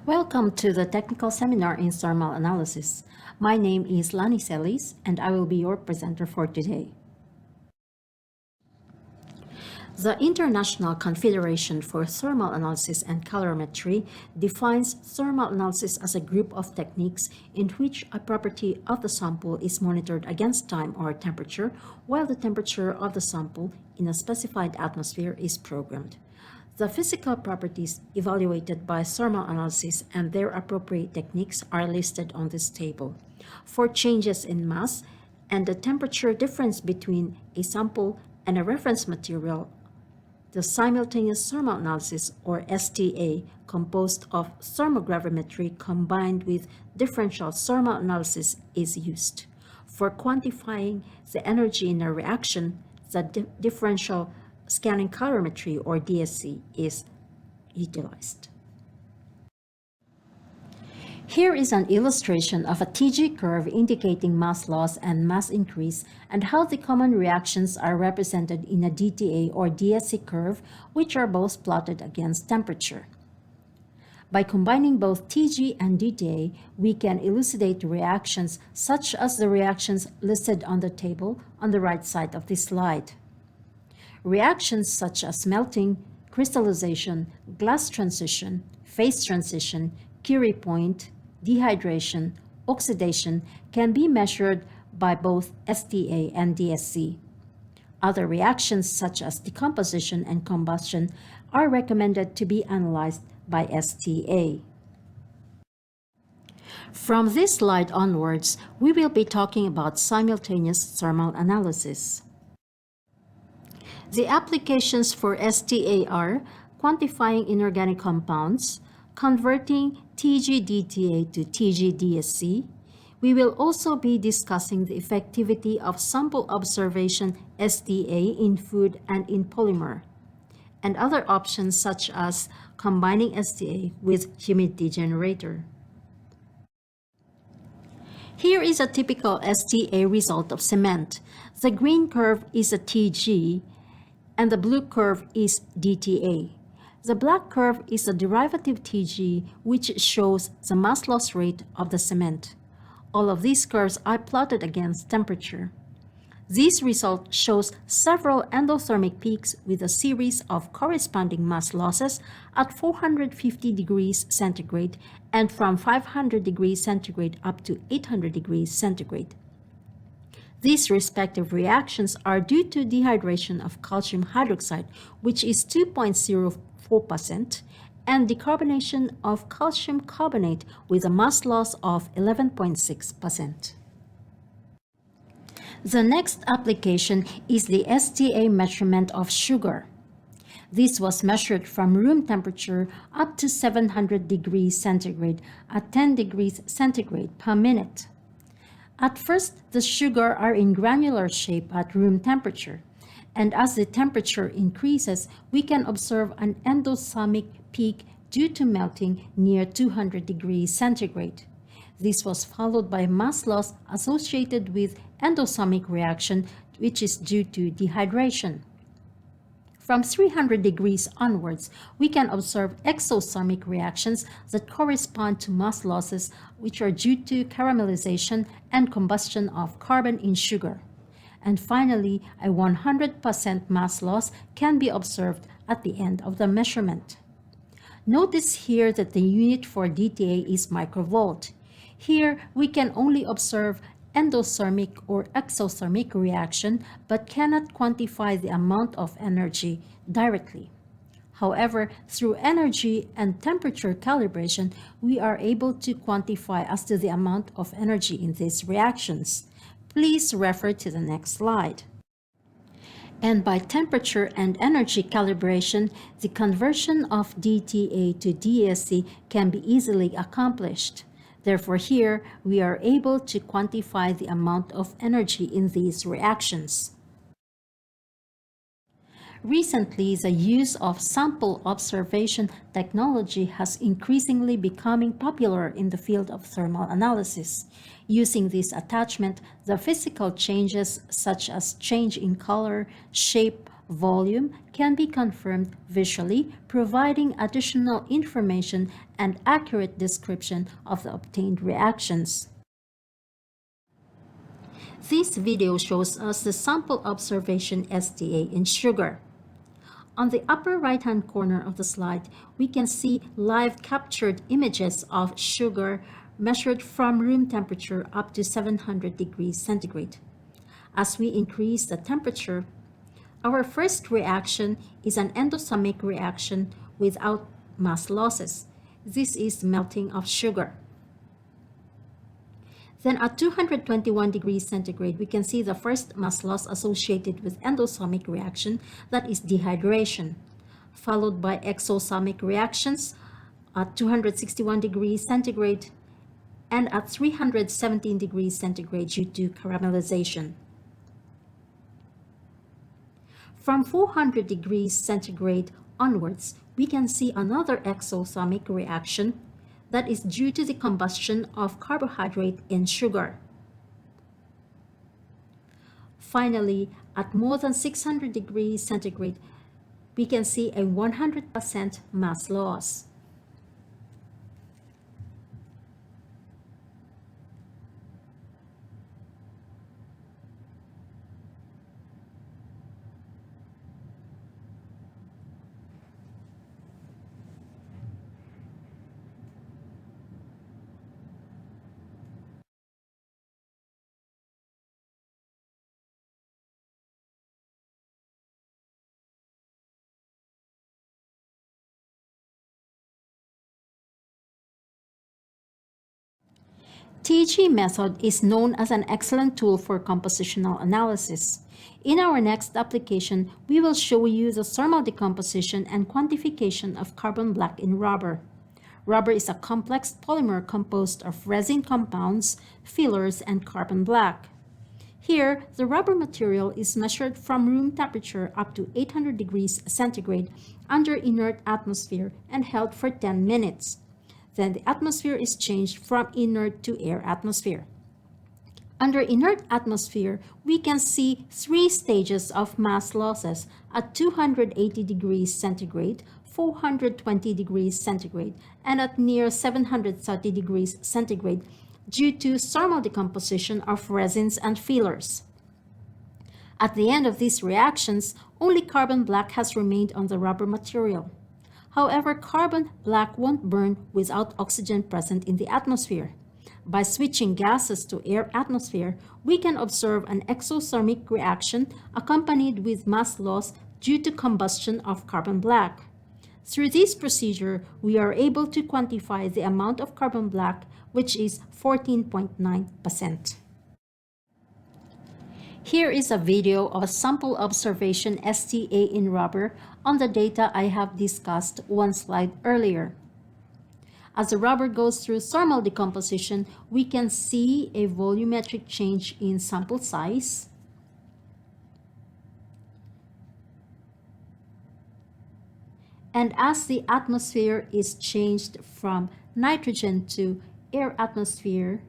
Welcome to the technical seminar in thermal analysis. My name is Lani Celis, and I will be your presenter for today. The International Confederation for Thermal Analysis and Calorimetry defines thermal analysis as a group of techniques in which a property of the sample is monitored against time or temperature, while the temperature of the sample in a specified atmosphere is programmed. The physical properties evaluated by thermal analysis and their appropriate techniques are listed on this table. For changes in mass and the temperature difference between a sample and a reference material, the simultaneous thermal analysis, or STA, composed of thermogravimetry combined with differential thermal analysis, is used. For quantifying the energy in a reaction, the differential scanning calorimetry, or DSC, is utilized. Here is an illustration of a TG curve indicating mass loss and mass increase and how the common reactions are represented in a DTA or DSC curve, which are both plotted against temperature. By combining both TG and DTA, we can elucidate reactions such as the reactions listed on the table on the right side of this slide. Reactions such as melting, crystallization, glass transition, phase transition, Curie point, dehydration, oxidation can be measured by both STA and DSC. Other reactions such as decomposition and combustion are recommended to be analyzed by STA. From this slide onwards, we will be talking about simultaneous thermal analysis. The applications for STA are quantifying inorganic compounds, converting TG-DTA to TG-DSC. We will also be discussing the effectivity of sample observation STA in food and in polymer, and other options such as combining STA with humidity generator. Here is a typical STA result of cement. The green curve is a TG, and the blue curve is DTA. The black curve is a derivative TG, which shows the mass loss rate of the cement. All of these curves are plotted against temperature. This result shows several endothermic peaks with a series of corresponding mass losses at 450 degrees centigrade and from 500 degrees centigrade up to 800 degrees centigrade. These respective reactions are due to dehydration of calcium hydroxide, which is 2.04%, and decarbonation of calcium carbonate with a mass loss of 11.6%. The next application is the STA measurement of sugar. This was measured from room temperature up to 700 degrees centigrade at 10 degrees centigrade per minute. At first, the sugar are in granular shape at room temperature, and as the temperature increases, we can observe an endothermic peak due to melting near 200 degrees centigrade. This was followed by mass loss associated with endothermic reaction, which is due to dehydration. From 300 degrees onwards, we can observe exothermic reactions that correspond to mass losses, which are due to caramelization and combustion of carbon in sugar. And finally, a 100% mass loss can be observed at the end of the measurement. Notice here that the unit for DTA is microvolt. Here, we can only observe endothermic or exothermic reaction, but cannot quantify the amount of energy directly. However, through energy and temperature calibration, we are able to quantify as to the amount of energy in these reactions. Please refer to the next slide. And by temperature and energy calibration, the conversion of DTA to DSC can be easily accomplished. Therefore, here we are able to quantify the amount of energy in these reactions. Recently, the use of sample observation technology has increasingly becoming popular in the field of thermal analysis. Using this attachment, the physical changes such as change in color, shape, Volume can be confirmed visually, providing additional information and accurate description of the obtained reactions. This video shows us the sample observation STA in sugar. On the upper right-hand corner of the slide, we can see live captured images of sugar measured from room temperature up to 700 degrees centigrade. As we increase the temperature, our first reaction is an endothermic reaction without mass losses. This is melting of sugar. Then at 221 degrees centigrade, we can see the first mass loss associated with endothermic reaction, that is dehydration, followed by exothermic reactions at 261 degrees centigrade and at 317 degrees centigrade due to caramelization. From 400 degrees centigrade onwards, we can see another exothermic reaction that is due to the combustion of carbohydrate in sugar. Finally, at more than 600 degrees centigrade, we can see a 100% mass loss. TG method is known as an excellent tool for compositional analysis. In our next application, we will show you the thermal decomposition and quantification of carbon black in rubber. Rubber is a complex polymer composed of resin compounds, fillers, and carbon black. Here, the rubber material is measured from room temperature up to 800 degrees centigrade under inert atmosphere and held for 10 minutes. Then the atmosphere is changed from inert to air atmosphere. Under inert atmosphere, we can see 3 stages of mass losses at 280 degrees centigrade, 420 degrees centigrade, and at near 730 degrees centigrade due to thermal decomposition of resins and fillers. At the end of these reactions, only carbon black has remained on the rubber material. However, carbon black won't burn without oxygen present in the atmosphere. By switching gases to air atmosphere, we can observe an exothermic reaction accompanied with mass loss due to combustion of carbon black. Through this procedure, we are able to quantify the amount of carbon black, which is 14.9%. Here is a video of a sample observation STA in rubber on the data I have discussed one slide earlier. As the rubber goes through thermal decomposition, we can see a volumetric change in sample size. And as the atmosphere is changed from nitrogen to air atmosphere,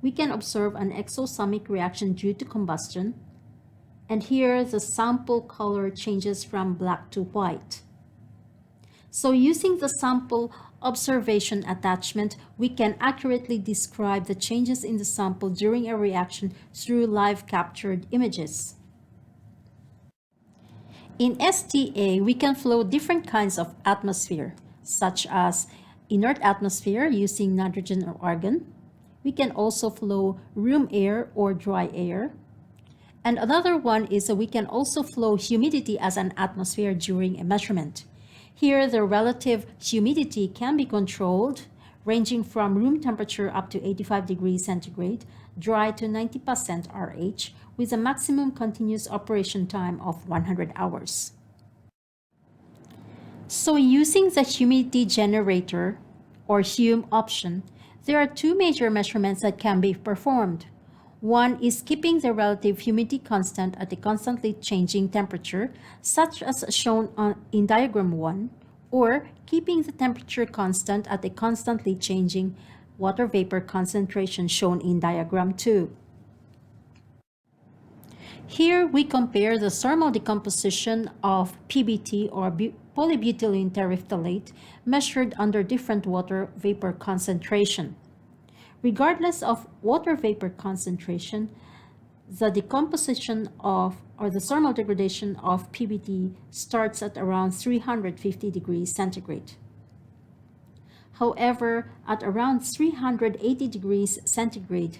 we can observe an exothermic reaction due to combustion. And here the sample color changes from black to white. So using the sample observation attachment, we can accurately describe the changes in the sample during a reaction through live captured images. In STA, we can flow different kinds of atmosphere, such as inert atmosphere using nitrogen or argon. We can also flow room air or dry air. And another one is that we can also flow humidity as an atmosphere during a measurement. Here, the relative humidity can be controlled, ranging from room temperature up to 85 degrees centigrade, dry to 90% RH, with a maximum continuous operation time of 100 hours. So using the humidity generator or HUME option, there are 2 major measurements that can be performed. One is keeping the relative humidity constant at a constantly changing temperature, such as shown in diagram 1, or keeping the temperature constant at a constantly changing water vapor concentration shown in diagram 2. Here we compare the thermal decomposition of PBT or polybutylene terephthalate measured under different water vapor concentration. Regardless of water vapor concentration, the decomposition of or the thermal degradation of PBT starts at around 350 degrees centigrade. However, at around 380 degrees centigrade,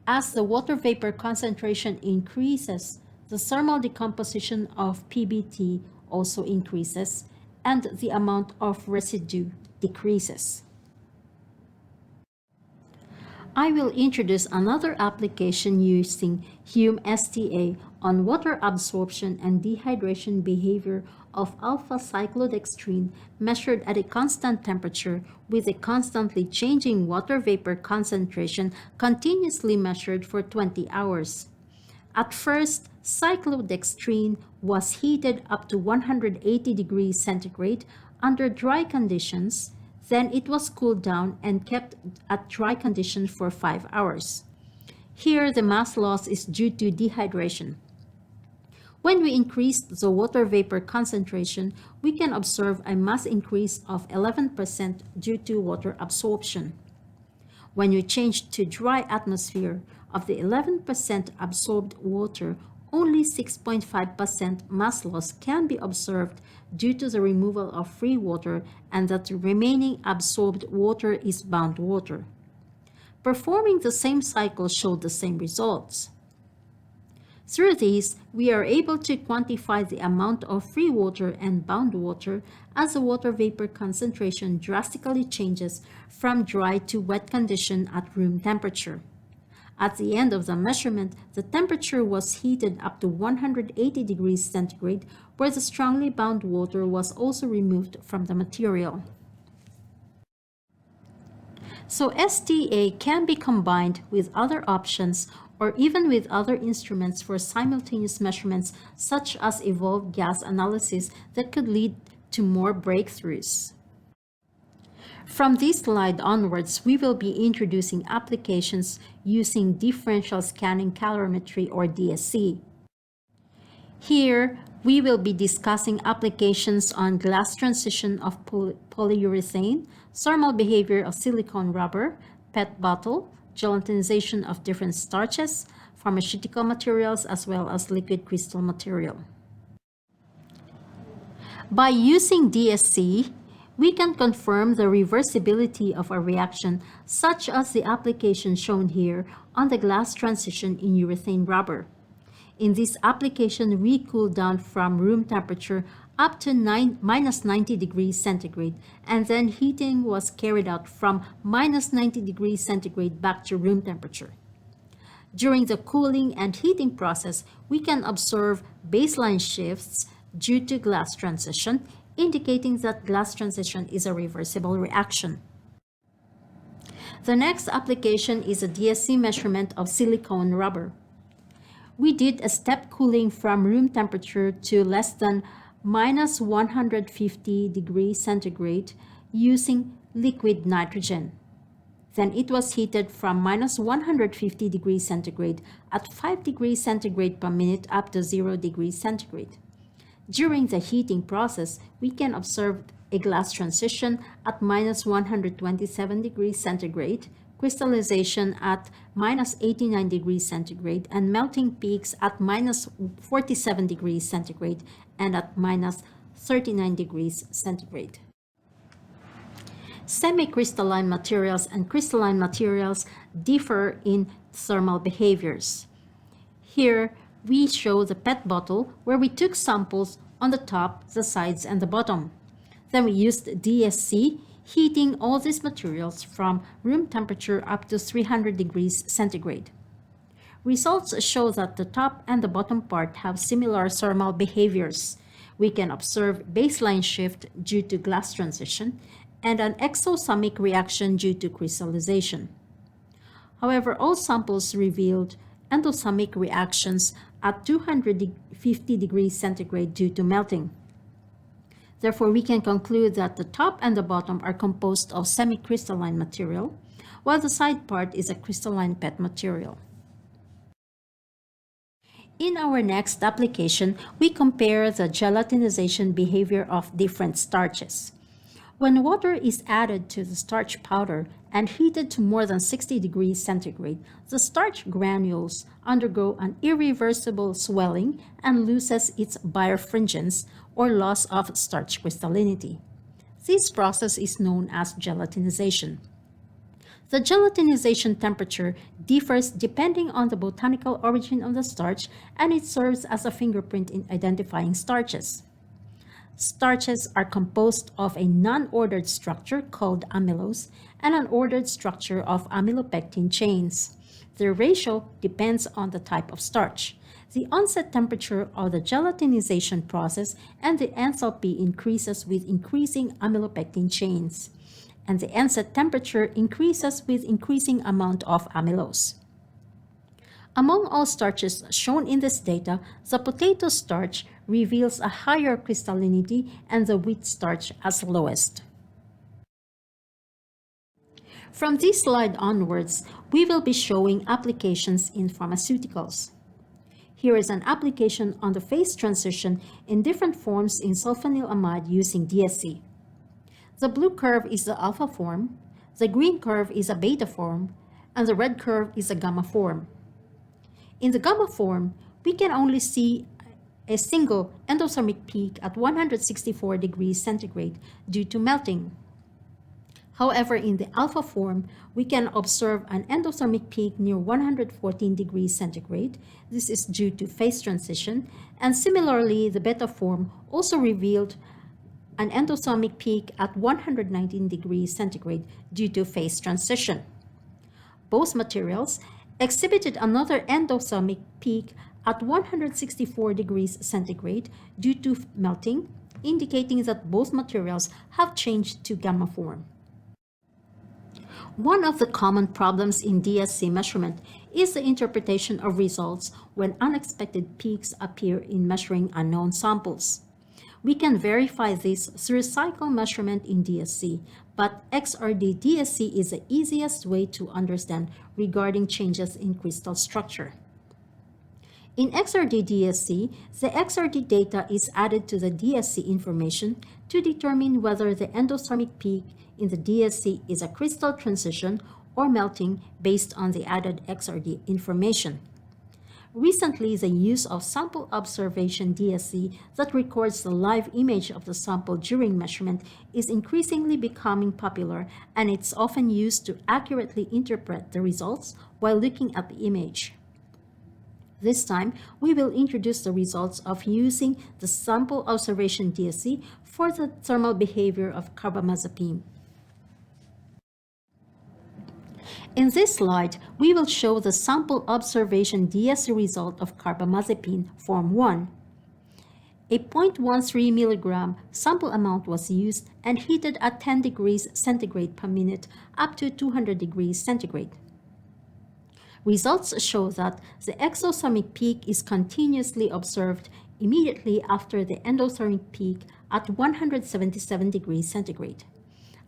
as the water vapor concentration increases, the thermal decomposition of PBT also increases and the amount of residue decreases. I will introduce another application using Hume STA on water absorption and dehydration behavior of alpha-cyclodextrin measured at a constant temperature with a constantly changing water vapor concentration continuously measured for 20 hours. At first, cyclodextrin was heated up to 180 degrees centigrade under dry conditions. Then it was cooled down and kept at dry condition for 5 hours. Here, the mass loss is due to dehydration. When we increased the water vapor concentration, we can observe a mass increase of 11% due to water absorption. When we changed to dry atmosphere, of the 11% absorbed water, only 6.5% mass loss can be observed due to the removal of free water and that the remaining absorbed water is bound water. Performing the same cycle showed the same results. Through these, we are able to quantify the amount of free water and bound water as the water vapor concentration drastically changes from dry to wet condition at room temperature. At the end of the measurement, the temperature was heated up to 180 degrees centigrade, where the strongly bound water was also removed from the material. So STA can be combined with other options or even with other instruments for simultaneous measurements such as evolved gas analysis that could lead to more breakthroughs. From this slide onwards, we will be introducing applications using differential scanning calorimetry or DSC. Here, we will be discussing applications on glass transition of polyurethane, thermal behavior of silicone rubber, PET bottle, gelatinization of different starches, pharmaceutical materials, as well as liquid crystal material. By using DSC, we can confirm the reversibility of a reaction, such as the application shown here on the glass transition in urethane rubber. In this application, we cooled down from room temperature up to minus 90 degrees centigrade, and then heating was carried out from minus 90 degrees centigrade back to room temperature. During the cooling and heating process, we can observe baseline shifts due to glass transition, indicating that glass transition is a reversible reaction. The next application is a DSC measurement of silicone rubber. We did a step cooling from room temperature to less than minus 150 degrees centigrade using liquid nitrogen. Then it was heated from minus 150 degrees centigrade at 5 degrees centigrade per minute up to 0 degrees centigrade. During the heating process, we can observe a glass transition at minus 127 degrees centigrade, crystallization at minus 89 degrees centigrade, and melting peaks at minus 47 degrees centigrade and at minus 39 degrees centigrade. Semi-crystalline materials and crystalline materials differ in thermal behaviors. Here, we show the PET bottle where we took samples on the top, the sides, and the bottom. Then we used DSC, heating all these materials from room temperature up to 300 degrees centigrade. Results show that the top and the bottom part have similar thermal behaviors. We can observe baseline shift due to glass transition and an exothermic reaction due to crystallization. However, all samples revealed endothermic reactions at 250 degrees centigrade due to melting. Therefore, we can conclude that the top and the bottom are composed of semi-crystalline material, while the side part is a crystalline PET material. In our next application, we compare the gelatinization behavior of different starches. When water is added to the starch powder and heated to more than 60 degrees centigrade, the starch granules undergo an irreversible swelling and loses its birefringence, or loss of starch crystallinity. This process is known as gelatinization. The gelatinization temperature differs depending on the botanical origin of the starch, and it serves as a fingerprint in identifying starches. Starches are composed of a non-ordered structure called amylose and an ordered structure of amylopectin chains. Their ratio depends on the type of starch, the onset temperature of the gelatinization process, and the enthalpy increases with increasing amylopectin chains, and the onset temperature increases with increasing amount of amylose. Among all starches shown in this data, the potato starch reveals a higher crystallinity and the wheat starch as lowest. From this slide onwards, we will be showing applications in pharmaceuticals. Here is an application on the phase transition in different forms in sulfonylamide using DSC. The blue curve is the alpha form, the green curve is a beta form, and the red curve is a gamma form. In the gamma form, we can only see a single endothermic peak at 164 degrees centigrade due to melting. However, in the alpha form, we can observe an endothermic peak near 114 degrees centigrade. This is due to phase transition, and similarly, the beta form also revealed an endothermic peak at 119 degrees centigrade due to phase transition. Both materials exhibited another endothermic peak at 164 degrees centigrade due to melting, indicating that both materials have changed to gamma form. One of the common problems in DSC measurement is the interpretation of results when unexpected peaks appear in measuring unknown samples. We can verify this through cycle measurement in DSC, but XRD-DSC is the easiest way to understand regarding changes in crystal structure. In XRD-DSC, the XRD data is added to the DSC information to determine whether the endothermic peak in the DSC is a crystal transition or melting based on the added XRD information. Recently, the use of sample observation DSC that records the live image of the sample during measurement is increasingly becoming popular, and it's often used to accurately interpret the results while looking at the image. This time, we will introduce the results of using the sample observation DSC for the thermal behavior of carbamazepine. In this slide, we will show the sample observation DSC result of carbamazepine form 1. A 0.13 mg sample amount was used and heated at 10 degrees centigrade per minute up to 200 degrees centigrade. Results show that the exothermic peak is continuously observed immediately after the endothermic peak at 177 degrees centigrade.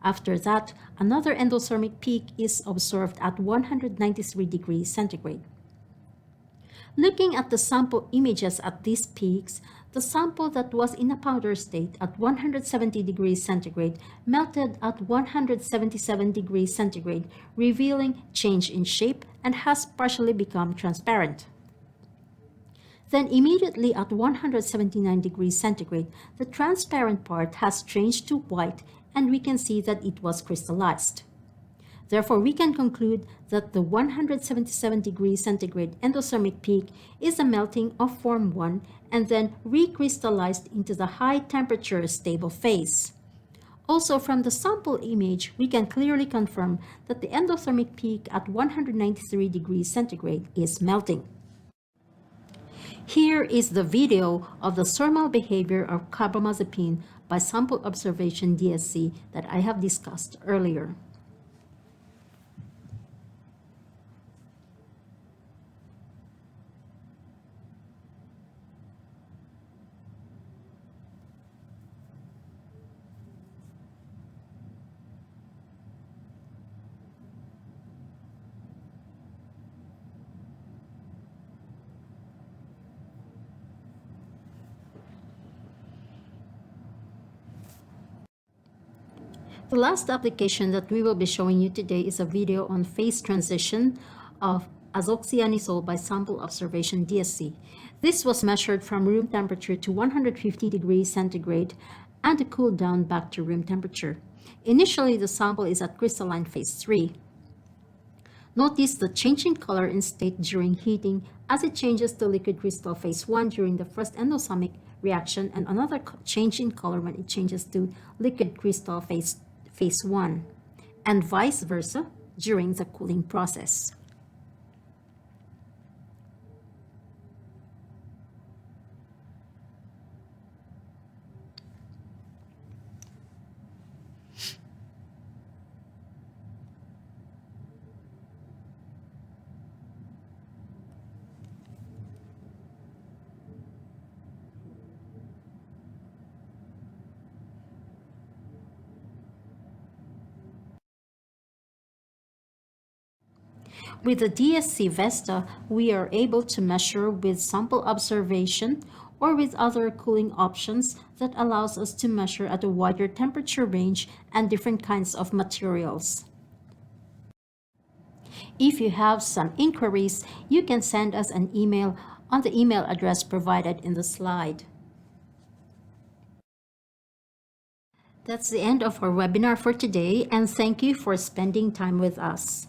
After that, another endothermic peak is observed at 193 degrees centigrade. Looking at the sample images at these peaks, the sample that was in a powder state at 170 degrees centigrade melted at 177 degrees centigrade, revealing change in shape and has partially become transparent. Then immediately at 179 degrees centigrade, the transparent part has changed to white, and we can see that it was crystallized. Therefore, we can conclude that the 177 degrees centigrade endothermic peak is a melting of form 1 and then recrystallized into the high temperature stable phase. Also, from the sample image, we can clearly confirm that the endothermic peak at 193 degrees centigrade is melting. Here is the video of the thermal behavior of carbamazepine by sample observation DSC that I have discussed earlier. The last application that we will be showing you today is a video on phase transition of azoxyanisole by sample observation DSC. This was measured from room temperature to 150 degrees centigrade and cooled down back to room temperature. Initially, the sample is at crystalline phase 3. Notice the change in color in state during heating as it changes to liquid crystal phase 1 during the first endosamic reaction, and another change in color when it changes to liquid crystal phase 1, and vice versa during the cooling process. With the DSC Vesta, we are able to measure with sample observation or with other cooling options that allows us to measure at a wider temperature range and different kinds of materials. If you have some inquiries, you can send us an email on the email address provided in the slide. That's the end of our webinar for today, and thank you for spending time with us.